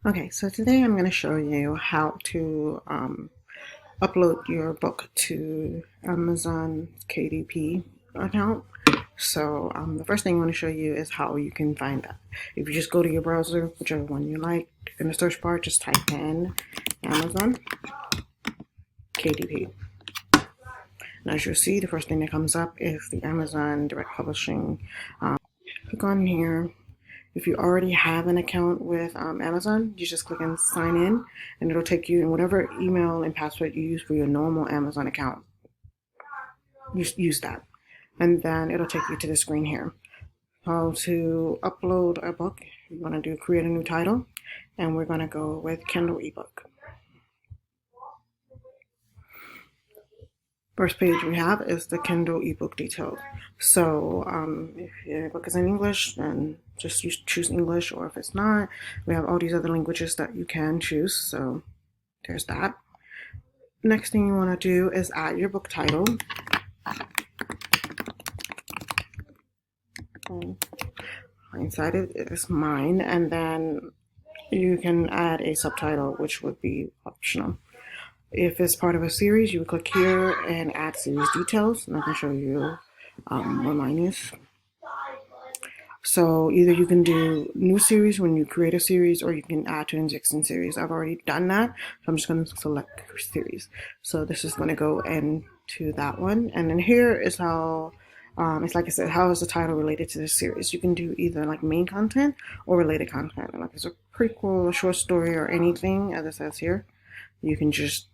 Okay, so today I'm going to show you how to upload your book to Amazon KDP account. So the first thing I want to show you is how you can find that. If you just go to your browser, whichever one you like, in the search bar, just type in Amazon KDP. And as you'll see, the first thing that comes up is the Amazon Direct Publishing. Click on here. If you already have an account with Amazon, you just click on sign in and it'll take you in whatever email and password you use for your normal Amazon account. Use that. And then it'll take you to the screen here. How to upload a book. You want to do create a new title, and we're going to go with Kindle ebook. First page we have is the Kindle ebook details. So if your book is in English, then just choose English, or if it's not, we have all these other languages that you can choose. So there's that. Next thing you want to do is add your book title. Inside it is mine, and then you can add a subtitle, which would be optional. If it's part of a series, you would click here and add series details, and I can show you what mine is. So either you can do new series when you create a series, or you can add to an existing series. I've already done that, so I'm just going to select series. So this is going to go into that one, and then here is how it's like I said, how is the title related to the series? You can do either like main content or related content, like it's a prequel, a short story, or anything, as it says here. You can just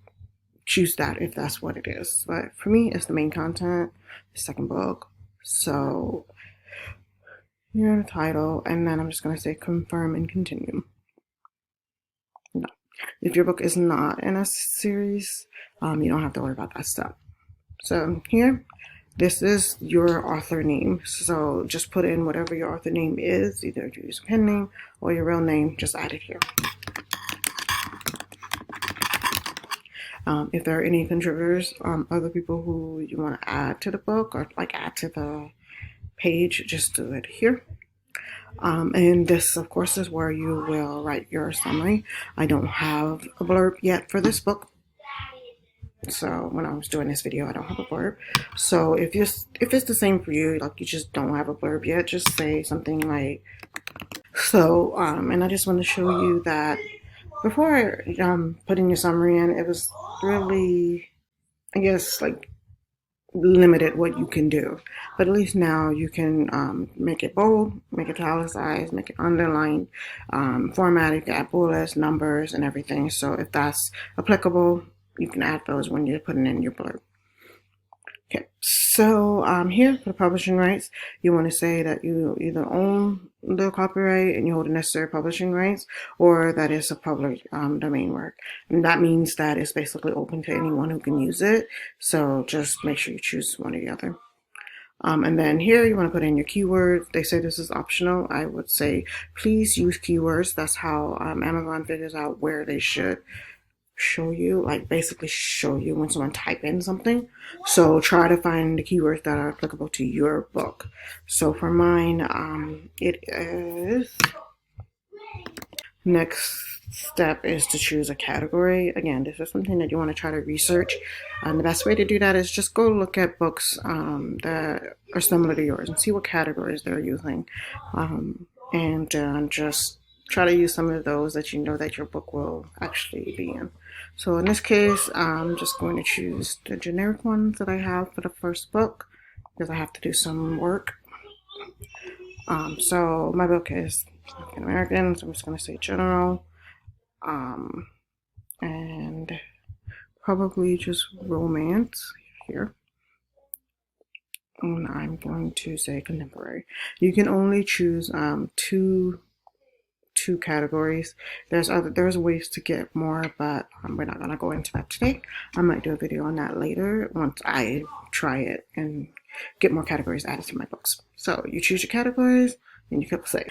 choose that if that's what it is. But for me, it's the main content, the second book. So here the title, and then I'm just going to say confirm and continue. No. If your book is not in a series, you don't have to worry about that stuff. So here, this is your author name. So just put in whatever your author name is, either use a pen name or your real name, just add it here. If there are any contributors, other people who you want to add to the book or like add to the page, just do it here. And this, of course, is where you will write your summary. I don't have a blurb yet for this book. So when I was doing this video, I don't have a blurb. So if it's the same for you, like you just don't have a blurb yet, just say something like, so, and I just want to show you that before putting your summary in, it was really, I guess, like limited what you can do. But at least now you can make it bold, make it italicized, make it underlined, format, you can add bullets, numbers, and everything. So if that's applicable, you can add those when you're putting in your blurb. Okay, so here for the publishing rights, you want to say that you either own the copyright and you hold the necessary publishing rights, or that it's a public domain work. And that means that it's basically open to anyone who can use it. So just make sure you choose one or the other. And then here you want to put in your keywords. They say this is optional. I would say please use keywords. That's how Amazon figures out where they should show you, like basically show you when someone type in something. So try to find the keywords that are applicable to your book. So for mine, it is, next step is to choose a category. Again, this is something that you want to try to research, and the best way to do that is just go look at books that are similar to yours and see what categories they're using, and just try to use some of those that you know that your book will actually be in. So in this case, I'm just going to choose the generic ones that I have for the first book because I have to do some work. So my book is African American, so I'm just going to say general, and probably just romance here. And I'm going to say contemporary. You can only choose two categories. There's ways to get more, but we're not gonna go into that today. I might do a video on that later once I try it and get more categories added to my books. So you choose your categories and you click save.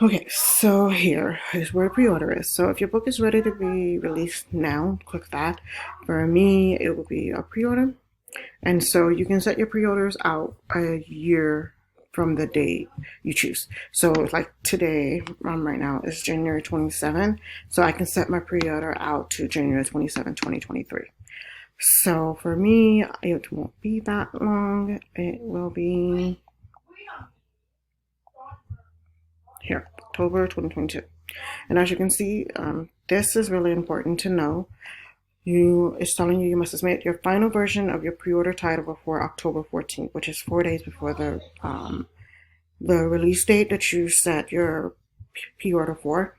Okay, so here is where pre-order is. So if your book is ready to be released now, click that. For me, it will be a pre-order. And so you can set your pre-orders out a year from the date you choose. So like today, right now is January 27th. So I can set my pre-order out to January 27, 2023. So for me, it won't be that long. It will be here, October 2022. And as you can see, this is really important to know. It's telling you must submit your final version of your pre-order title before October 14th, which is 4 days before the release date that you set your pre-order for.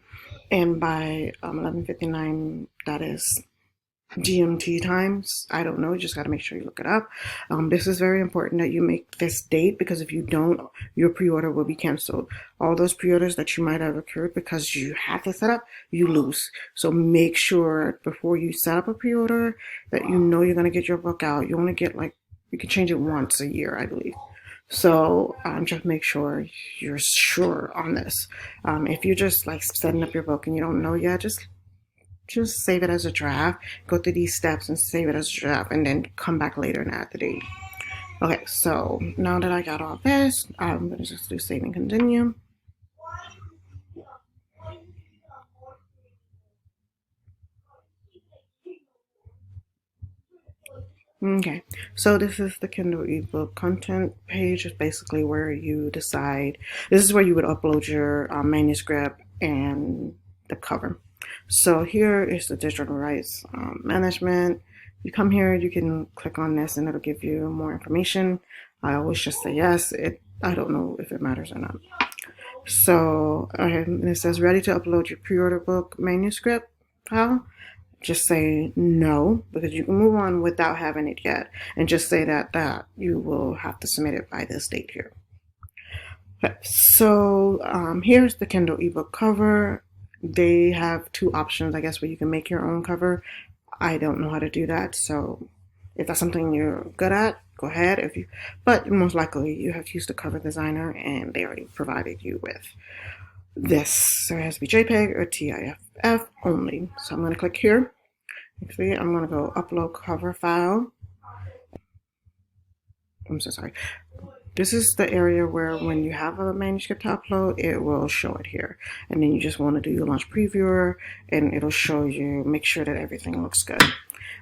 And by 11:59, that is GMT times. I don't know. You just got to make sure you look it up. This is very important that you make this date, because if you don't, your pre-order will be canceled. All those pre-orders that you might have occurred because you had to set up, you lose. So make sure before you set up a pre-order that you know you're going to get your book out. You only get you can change it once a year, I believe. So just make sure you're sure on this. If you're just setting up your book and you don't know yet, just save it as a draft, go through these steps and save it as a draft, and then come back later and add the date. Okay, so now that I got all this, I'm going to just do save and continue. Okay, so this is the Kindle ebook content page. It's basically where you decide, this is where you would upload your manuscript and the cover. So here is the digital rights management. You come here, you can click on this and it'll give you more information. I always just say yes. I don't know if it matters or not. So it says ready to upload your pre-order book manuscript file. Just say no, because you can move on without having it yet, and just say that you will have to submit it by this date here. Okay, so here's the Kindle ebook cover. They have two options, I guess, where you can make your own cover. I don't know how to do that, so if that's something you're good at, go ahead. But most likely you have used a cover designer and they already provided you with this. So it has to be JPEG or TIFF only. So I'm going to click here. Actually, I'm going to go upload cover file. I'm so sorry. This is the area where when you have a manuscript to upload, it will show it here. And then you just want to do your launch previewer and it'll show you, make sure that everything looks good.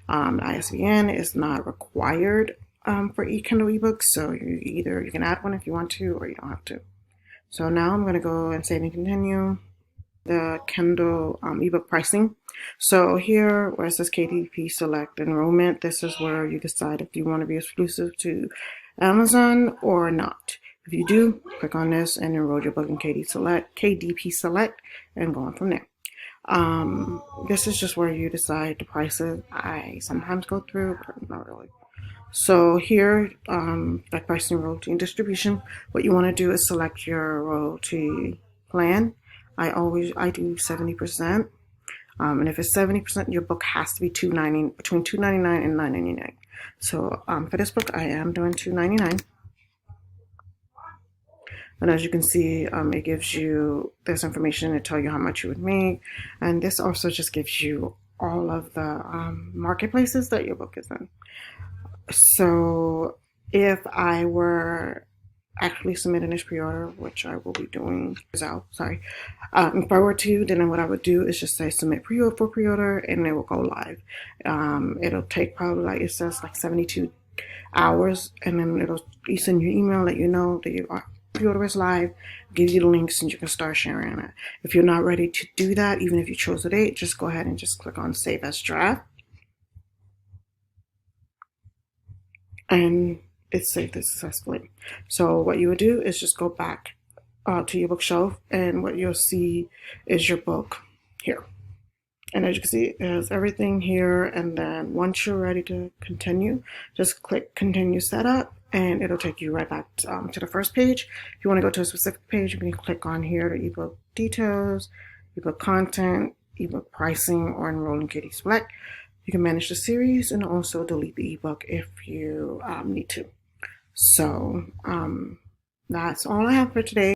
ISBN is not required for Kindle ebooks, so you can add one if you want to, or you don't have to. So now I'm going to go and save and continue the Kindle ebook pricing. So here where it says KDP select enrollment, this is where you decide if you want to be exclusive to Amazon or not. If you do, click on this and enroll your book in KDP select and go on from there. This is just where you decide the prices. I sometimes go through, but not really. So here, like pricing, royalty, and distribution, what you want to do is select your royalty plan. I do 70%. And if it's 70%, your book has to be between $2.99 and $9.99. So for this book, I am doing $2.99. And as you can see, it gives you this information to tell you how much you would make. And this also just gives you all of the marketplaces that your book is in. So if I were actually submitting this pre-order, which I will be doing, if I were to, then what I would do is just say submit pre-order and it will go live. It'll take probably, it says 72 hours, and then it'll send you an email, let you know that your pre-order is live, give you the links, and you can start sharing it. If you're not ready to do that, even if you chose a date, just go ahead and just click on save as draft. And it's saved successfully. So what you would do is just go back to your bookshelf, and what you'll see is your book here. And as you can see, it has everything here. And then once you're ready to continue, just click continue setup, and it'll take you right back to the first page. If you want to go to a specific page, you can click on here, the ebook details, ebook content, ebook pricing, or enroll in KDP select. You can manage the series and also delete the ebook if you need to. So that's all I have for today.